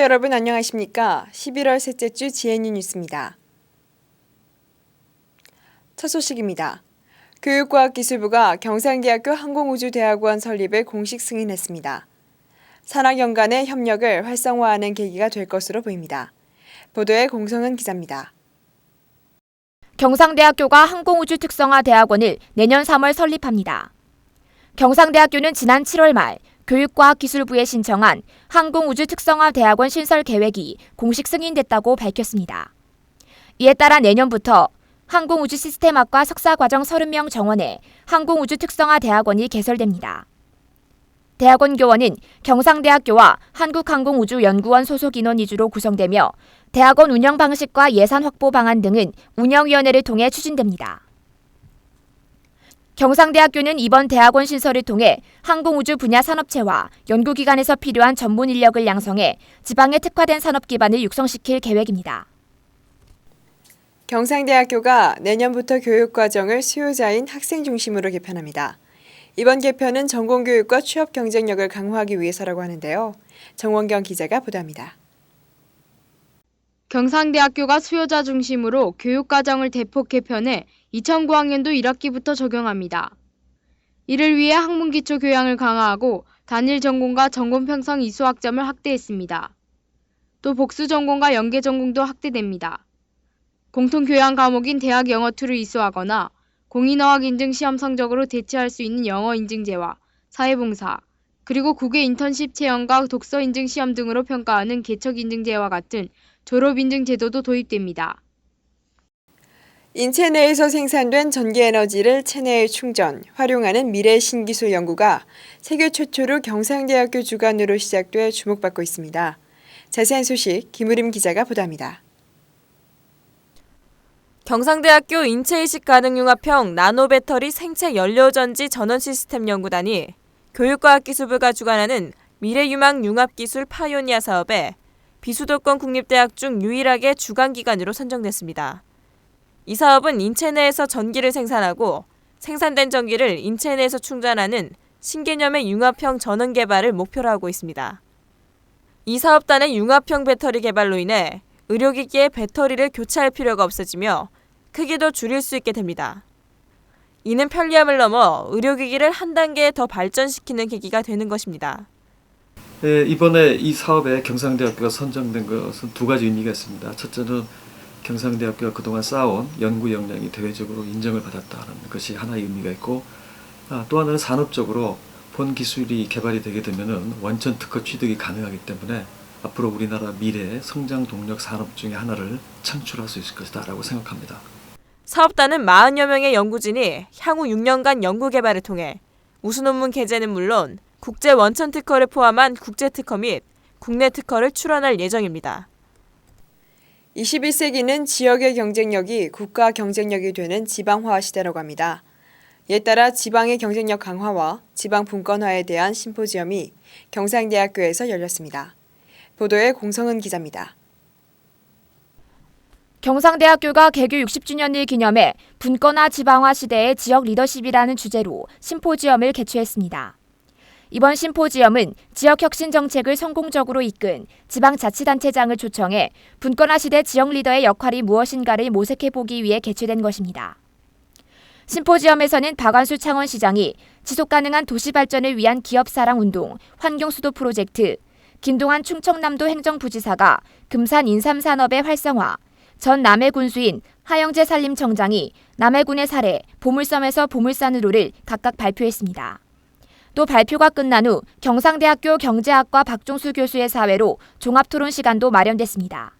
여러분 안녕하십니까? 11월 셋째 주 GNU 뉴스입니다. 첫 소식입니다. 교육과학기술부가 경상대학교 항공우주대학원 설립을 공식 승인했습니다. 산학연 간의 협력을 활성화하는 계기가 될 것으로 보입니다. 보도에 공성은 기자입니다. 경상대학교가 항공우주 특성화 대학원을 내년 3월 설립합니다. 경상대학교는 지난 7월 말 교육과학기술부에 신청한 항공우주 특성화 대학원 신설 계획이 공식 승인됐다고 밝혔습니다. 이에 따라 내년부터 항공우주 시스템학과 석사과정 30명 정원에 항공우주 특성화 대학원이 개설됩니다. 대학원 교원은 경상대학교와 한국항공우주연구원 소속 인원 위주로 구성되며 대학원 운영 방식과 예산 확보 방안 등은 운영위원회를 통해 추진됩니다. 경상대학교는 이번 대학원 신설을 통해 항공우주 분야 산업체와 연구기관에서 필요한 전문 인력을 양성해 지방에 특화된 산업 기반을 육성시킬 계획입니다. 경상대학교가 내년부터 교육과정을 수요자인 학생 중심으로 개편합니다. 이번 개편은 전공교육과 취업 경쟁력을 강화하기 위해서라고 하는데요. 정원경 기자가 보도합니다. 경상대학교가 수요자 중심으로 교육과정을 대폭 개편해 2009학년도 1학기부터 적용합니다. 이를 위해 학문기초 교양을 강화하고 단일 전공과 전공 편성 이수 학점을 확대했습니다. 또 복수 전공과 연계 전공도 확대됩니다. 공통 교양 과목인 대학 영어2를 이수하거나 공인어학 인증 시험 성적으로 대체할 수 있는 영어 인증제와 사회봉사, 그리고 국외 인턴십 체험과 독서 인증 시험 등으로 평가하는 개척 인증제와 같은 졸업 인증 제도도 도입됩니다. 인체 내에서 생산된 전기에너지를 체내에 충전, 활용하는 미래 신기술 연구가 세계 최초로 경상대학교 주관으로 시작돼 주목받고 있습니다. 자세한 소식 김우림 기자가 보도합니다. 경상대학교 인체이식 가능융합형 나노배터리 생체 연료전지 전원 시스템 연구단이 교육과학기술부가 주관하는 미래유망 융합기술 파이오니아 사업에 비수도권 국립대학 중 유일하게 주관기관으로 선정됐습니다. 이 사업은 인체 내에서 전기를 생산하고 생산된 전기를 인체 내에서 충전하는 신개념의 융합형 전원 개발을 목표로 하고 있습니다. 이 사업단의 융합형 배터리 개발로 인해 의료기기의 배터리를 교체할 필요가 없어지며 크기도 줄일 수 있게 됩니다. 이는 편리함을 넘어 의료기기를 한 단계 더 발전시키는 계기가 되는 것입니다. 네, 이번에 이 사업에 경상대학교가 선정된 것은 두 가지 의미가 있습니다. 첫째는 경상대학교가 그동안 쌓아온 연구 역량이 대외적으로 인정을 받았다는 것이 하나의 의미가 있고, 또 하나는 산업적으로 본 기술이 개발이 되게 되면 원천 특허 취득이 가능하기 때문에 앞으로 우리나라 미래의 성장 동력 산업 중에 하나를 창출할 수 있을 것이다 라고 생각합니다. 사업단은 40여 명의 연구진이 향후 6년간 연구 개발을 통해 우수 논문 게재는 물론 국제 원천 특허를 포함한 국제 특허 및 국내 특허를 출원할 예정입니다. 21세기는 지역의 경쟁력이 국가 경쟁력이 되는 지방화 시대라고 합니다. 이에 따라 지방의 경쟁력 강화와 지방 분권화에 대한 심포지엄이 경상대학교에서 열렸습니다. 보도에 공성은 기자입니다. 경상대학교가 개교 60주년을 기념해 분권화 지방화 시대의 지역 리더십이라는 주제로 심포지엄을 개최했습니다. 이번 심포지엄은 지역혁신 정책을 성공적으로 이끈 지방자치단체장을 초청해 분권화 시대 지역 리더의 역할이 무엇인가를 모색해보기 위해 개최된 것입니다. 심포지엄에서는 박완수 창원시장이 지속가능한 도시발전을 위한 기업사랑운동, 환경수도 프로젝트, 김동환 충청남도 행정부지사가 금산 인삼산업의 활성화, 전 남해군수인 하영재 산림청장이 남해군의 사례 보물섬에서 보물산으로를 각각 발표했습니다. 또 발표가 끝난 후 경상대학교 경제학과 박종수 교수의 사회로 종합토론 시간도 마련됐습니다.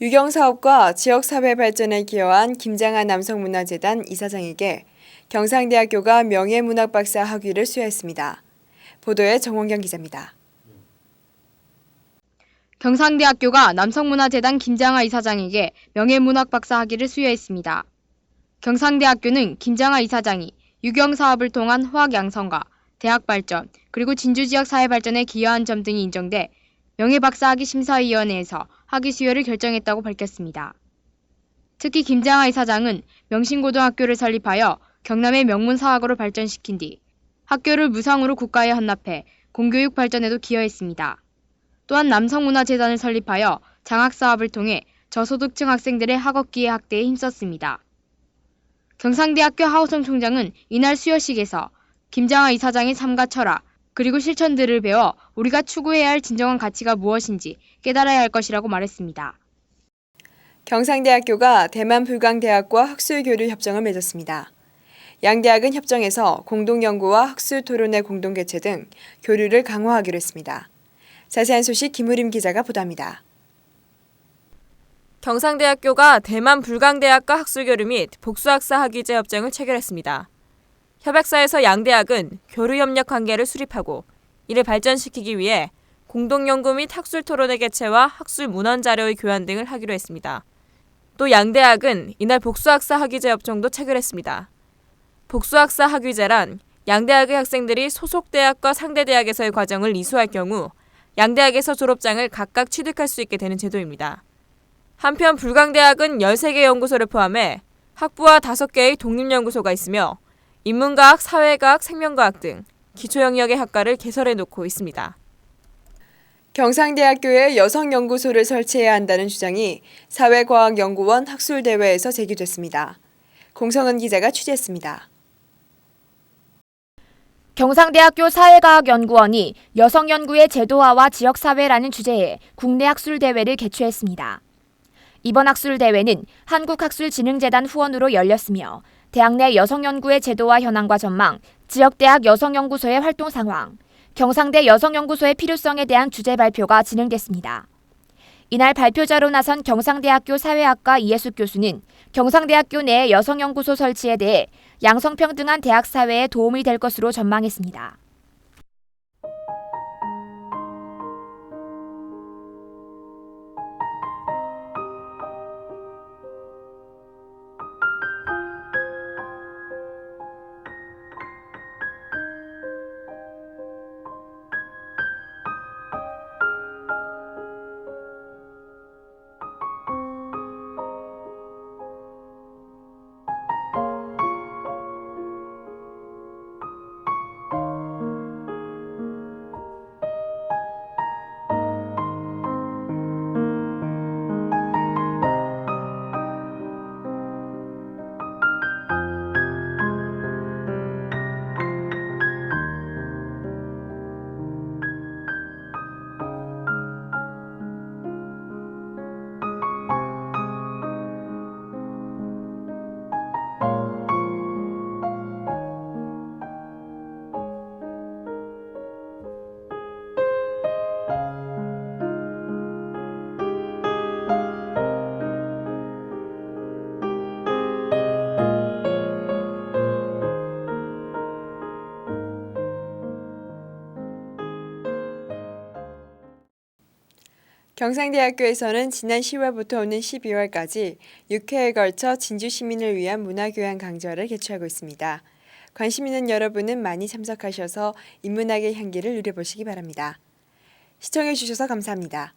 유경사업과 지역사회 발전에 기여한 김장한 남성문화재단 이사장에게 경상대학교가 명예문학박사 학위를 수여했습니다. 보도에 정원경 기자입니다. 경상대학교가 남성문화재단 김장하 이사장에게 명예문학박사 학위를 수여했습니다. 경상대학교는 김장하 이사장이 유경사업을 통한 화학 양성과 대학 발전, 그리고 진주 지역 사회 발전에 기여한 점 등이 인정돼 명예박사학위 심사위원회에서 학위 수여를 결정했다고 밝혔습니다. 특히 김장하 이사장은 명신고등학교를 설립하여 경남의 명문사학으로 발전시킨 뒤 학교를 무상으로 국가에 헌납해 공교육 발전에도 기여했습니다. 또한 남성문화재단을 설립하여 장학사업을 통해 저소득층 학생들의 학업기회 확대에 힘썼습니다. 경상대학교 하호성 총장은 이날 수여식에서 김장하 이사장의 삶과 철학, 그리고 실천들을 배워 우리가 추구해야 할 진정한 가치가 무엇인지 깨달아야 할 것이라고 말했습니다. 경상대학교가 대만불광대학과 학술교류 협정을 맺었습니다. 양 대학은 협정에서 공동연구와 학술토론회 공동개최 등 교류를 강화하기로 했습니다. 자세한 소식 김우림 기자가 보도합니다. 경상대학교가 대만불광대학과 학술교류 및 복수학사 학위제 협정을 체결했습니다. 협약서에서 양 대학은 교류협력 관계를 수립하고 이를 발전시키기 위해 공동연구 및 학술토론회 개최와 학술문헌자료의 교환 등을 하기로 했습니다. 또 양 대학은 이날 복수학사 학위제 협정도 체결했습니다. 복수학사 학위제란 양 대학의 학생들이 소속 대학과 상대 대학에서의 과정을 이수할 경우 양 대학에서 졸업장을 각각 취득할 수 있게 되는 제도입니다. 한편 불광대학은 13개 연구소를 포함해 학부와 5개의 독립연구소가 있으며 인문과학, 사회과학, 생명과학 등 기초 영역의 학과를 개설해 놓고 있습니다. 경상대학교에 여성연구소를 설치해야 한다는 주장이 사회과학연구원 학술대회에서 제기됐습니다. 공성은 기자가 취재했습니다. 경상대학교 사회과학연구원이 여성연구의 제도화와 지역사회라는 주제의 국내 학술대회를 개최했습니다. 이번 학술대회는 한국학술진흥재단 후원으로 열렸으며 대학 내 여성연구의 제도화 현황과 전망, 지역대학 여성연구소의 활동 상황, 경상대 여성연구소의 필요성에 대한 주제 발표가 진행됐습니다. 이날 발표자로 나선 경상대학교 사회학과 이혜숙 교수는 경상대학교 내 여성연구소 설치에 대해 양성평등한 대학 사회에 도움이 될 것으로 전망했습니다. 경상대학교에서는 지난 10월부터 오는 12월까지 6회에 걸쳐 진주 시민을 위한 문화교양 강좌를 개최하고 있습니다. 관심 있는 여러분은 많이 참석하셔서 인문학의 향기를 누려보시기 바랍니다. 시청해주셔서 감사합니다.